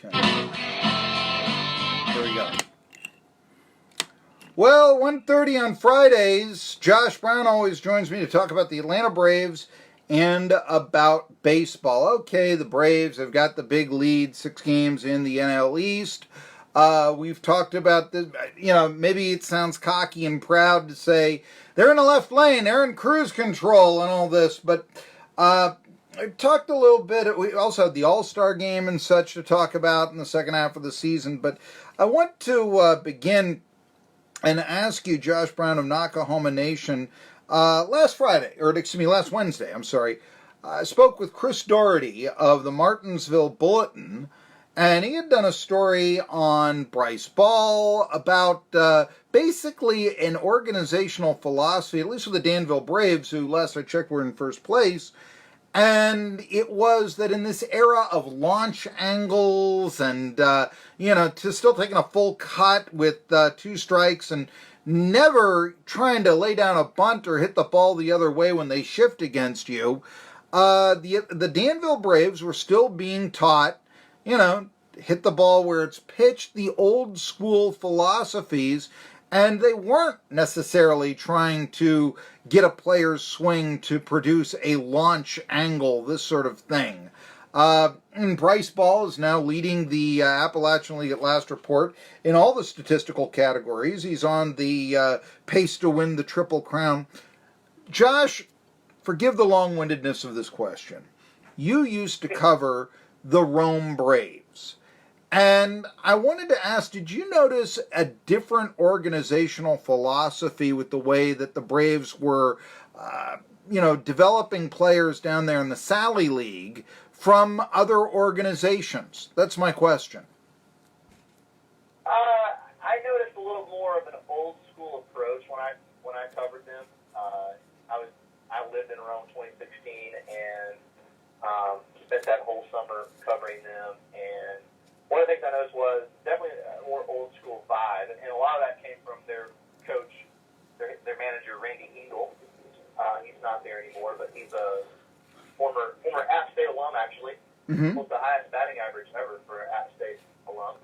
Okay. Here we go. Well, 1:30 on Fridays, Josh Brown always joins me to talk about the Atlanta Braves and about baseball. Okay, the Braves have got the big lead, 6 games in the NL East. We've talked about this, maybe it sounds cocky and proud to say they're in the left lane, they're in cruise control and all this, but I talked a little bit. We also had the All-Star game and such to talk about in the second half of the season, but I want to begin and ask you, Josh Brown of Knockahoma Nation, last Wednesday, I spoke with Chris Doherty of the Martinsville Bulletin, and he had done a story on Bryce Ball about basically an organizational philosophy, at least with the Danville Braves, who last I checked were in first place. And it was that in this era of launch angles and, to still taking a full cut with 2 strikes and never trying to lay down a bunt or hit the ball the other way when they shift against you, the Danville Braves were still being taught, hit the ball where it's pitched, the old school philosophies, and they weren't necessarily trying to get a player's swing to produce a launch angle, this sort of thing. And Bryce Ball is now leading the Appalachian League at last report in all the statistical categories. He's on the pace to win the Triple Crown. Josh, forgive the long-windedness of this question. You used to cover the Rome Braves. And I wanted to ask, did you notice a different organizational philosophy with the way that the Braves were, developing players down there in the Sally League from other organizations? That's my question. I noticed a little more of an old school approach when I covered them. I lived in Rome 2016 and spent that whole summer covering them. And one of the things I noticed was definitely a more old school vibe, and a lot of that came from their coach, their manager, Randy Eagle. He's not there anymore, but he's a former App State alum, actually. Mm-hmm. Was the highest batting average ever for an App State alum,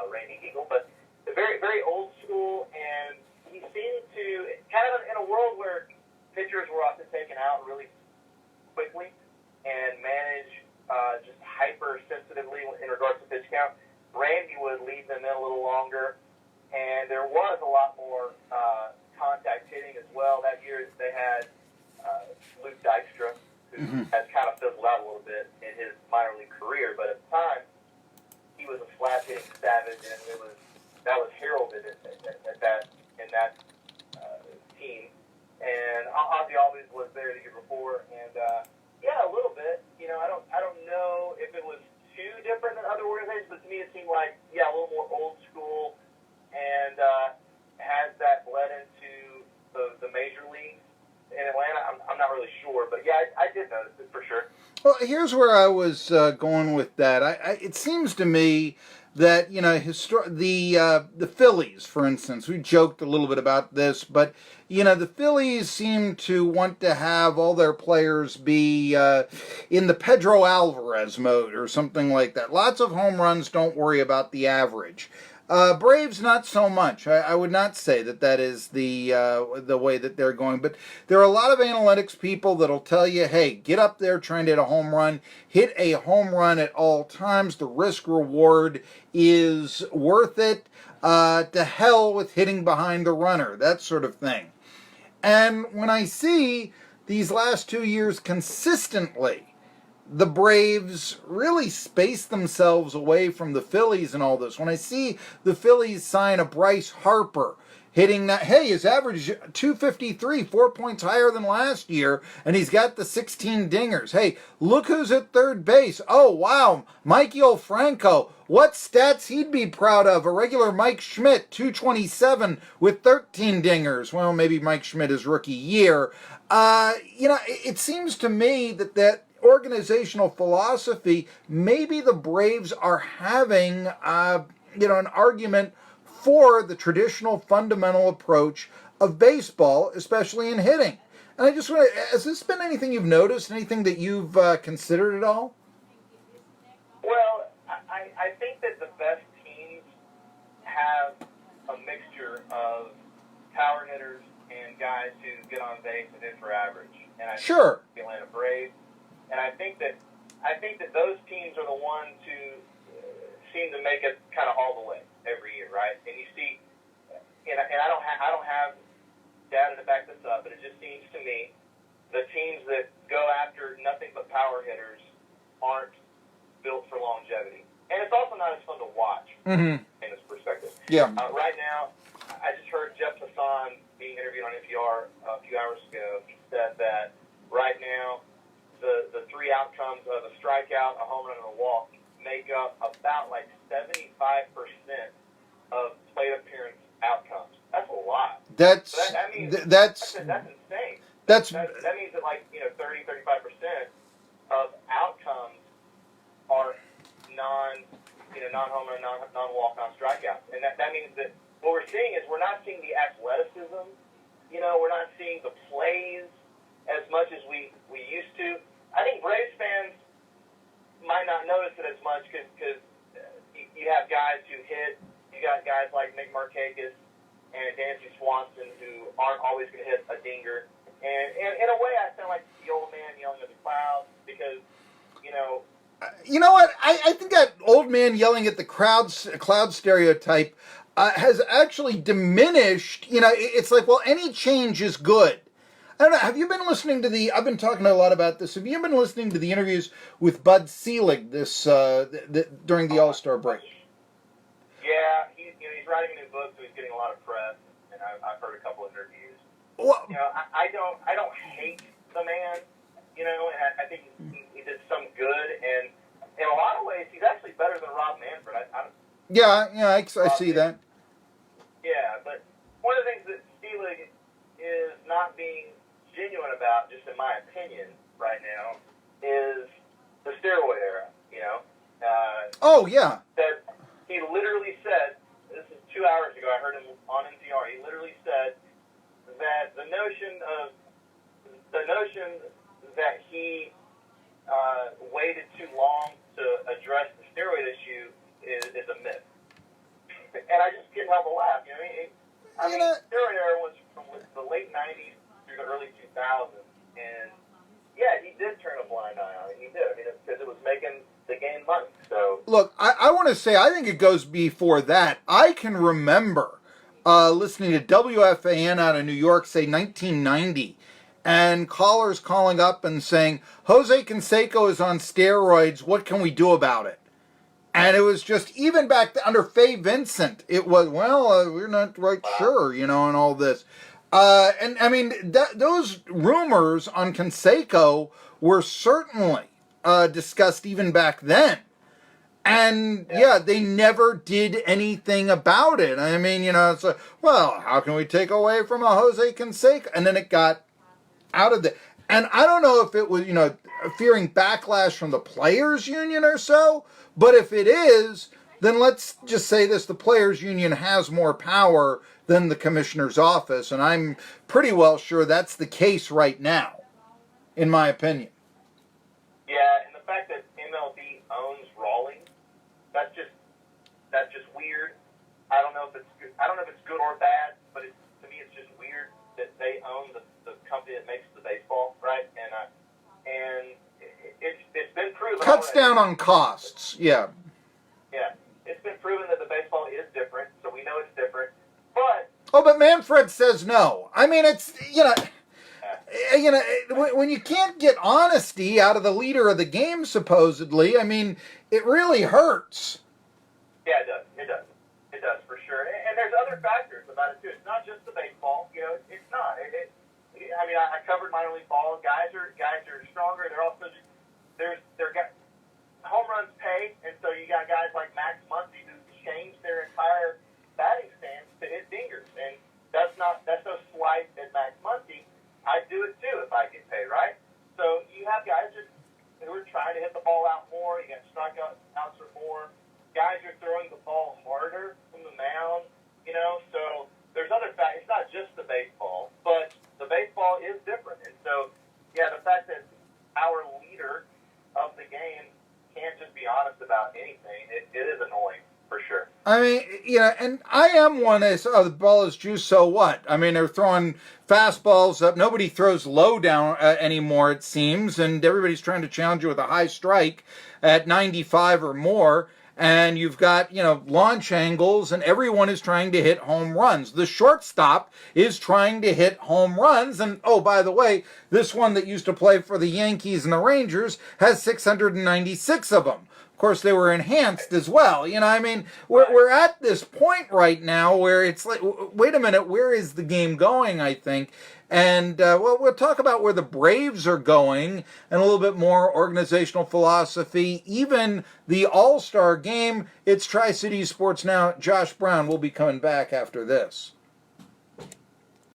Randy Eagle. But very, very old school, and he seemed to, kind of in a world where pitchers were often taken out really quickly and managed just hyper-sensitively in regards to pitch count, Randy would leave them in a little longer, and there was a lot more contact hitting as well. That year they had Luke Dykstra, who has kind of fizzled out a little bit in his minor league career, but at the time, he was a slap-hitting savage, and that was heralded in that team. And Ozzie Albies was there the year before, and yeah, a little bit. I don't know if it was too different than other organizations, but to me it seemed like, a little more old school, and has that bled into the major leagues in Atlanta? I'm not really sure, but yeah, I did notice it for sure. Well, here's where I was going with that. It seems to me that, the Phillies, for instance, we joked a little bit about this, but, the Phillies seem to want to have all their players be in the Pedro Alvarez mode or something like that. Lots of home runs, don't worry about the average. Braves, not so much. I would not say that is the way that they're going. But there are a lot of analytics people that'll tell you, hey, get up there trying to hit a home run. Hit a home run at all times. The risk-reward is worth it. To hell with hitting behind the runner. That sort of thing. And when I see these last 2 years consistently, the Braves really space themselves away from the Phillies and all this. When I see the Phillies sign a Bryce Harper, hitting that, hey, his average 253, 4 points higher than last year, and he's got the 16 dingers. Hey, look who's at third base. Oh, wow, Mikey Franco. What stats he'd be proud of? A regular Mike Schmidt, 227 with 13 dingers. Well, maybe Mike Schmidt is rookie year. It seems to me that organizational philosophy, maybe the Braves are having, an argument for the traditional fundamental approach of baseball, especially in hitting. And I just want to, has this been anything you've noticed, anything that you've considered at all? Well, match Sure. the Atlanta Braves. And I think that those teams are the ones who seem to make it kind of all the way every year, right? And you see, and I don't have data to back this up, but it just seems to me the teams that go after nothing but power hitters aren't built for longevity. And it's also not as fun to watch in this perspective. Yeah. Right now, I just heard Jeff Hassan being interviewed on NPR a few hours ago. He said that right now, the three outcomes of a strikeout, a home run, and a walk make up about like 75% of plate appearance outcomes. That's a lot. That's So that means that's insane. that's That means that 35% of outcomes are non-home run, non-walk, non-strikeouts. And that means that what we're seeing is we're not seeing the athleticism. We're not seeing the plays as much as we used to. I think Braves fans might not notice it as much because you have guys who hit. You got guys like Nick Markakis and Dancy Swanson who aren't always going to hit a dinger. And in a way, I sound like the old man yelling at the clouds because, You know what? I think that old man yelling at the cloud stereotype has actually diminished. It's like, well, any change is good. I don't know. Have you been listening to I've been talking a lot about this. Have you been listening to the interviews with Bud Selig during the All-Star break? Yeah, he's writing a new book, so he's getting a lot of press, and I've heard a couple of interviews. Well, I don't hate the man, and I think he did some good, and in a lot of ways, he's actually better than Rob Manfred. I see that. Yeah, but one of the things that Selig is not being genuine about, just in my opinion, right now, is the steroid era. Oh yeah. That he literally said, this is 2 hours ago, I heard him on NPR, he literally said that the notion that he waited too long to address the steroid issue is a myth. And I just couldn't help but laugh. I mean, steroid era was from the late 90s through the early 2000s. And, yeah, he did turn a blind eye on it. He did. Because it was making the game money. So Look, I want to say, I think it goes before that. I can remember listening to WFAN out of New York, say 1990, and callers calling up and saying, Jose Canseco is on steroids, what can we do about it? And it was just, even back under Faye Vincent, it was, we're not right sure, and all this. And I mean, those rumors on Canseco were certainly discussed even back then. And yeah, they never did anything about it. I mean, it's like, well, how can we take away from a Jose Canseco? And then it got out of the, and I don't know if it was, fearing backlash from the players union or so, but if it is, then let's just say this, the players union has more power than the commissioner's office, and I'm pretty well sure that's the case right now, in my opinion. yeah, and the fact that MLB owns Rawlings, that's just weird. I don't know if it's good or bad, but to me it's just weird that they own the company that makes the baseball, right? And it's been proven. Cuts down on costs, yeah. Yeah, it's been proven that the baseball is different, so we know it's different. But but Manfred says no. I mean, it's when you can't get honesty out of the leader of the game, supposedly, I mean, it really hurts. Yeah, it does for sure. And there's other factors about it too. It's not just the baseball. It's not. I mean, I covered minor league ball. Guys are stronger. They're also they're got home runs pay, and so you got guys like Max Muncy who changed their entire batting stance to hit dingers, and that's no slight at Max Muncy. I'd do it too if I get paid, right? So you have guys who are trying to hit the ball out more. You got strikeouts or more. Guys are throwing the ball harder from the mound, So there's other factors. It's not just the baseball, but the baseball is different. And so, yeah, the fact that our leader of the game can't just be honest about anything, it is annoying for sure. I mean, and I am one that says, oh, the ball is juiced, so what? I mean, they're throwing fastballs up. Nobody throws low down anymore, it seems, and everybody's trying to challenge you with a high strike at 95 or more. And you've got, launch angles, and everyone is trying to hit home runs. The shortstop is trying to hit home runs. And, oh, by the way, this one that used to play for the Yankees and the Rangers has 696 of them. Of course, they were enhanced as well. We're at this point right now where it's like, wait a minute, where is the game going, I think? And, we'll talk about where the Braves are going and a little bit more organizational philosophy, even the All-Star game. It's Tri-City Sports Now. Josh Brown will be coming back after this.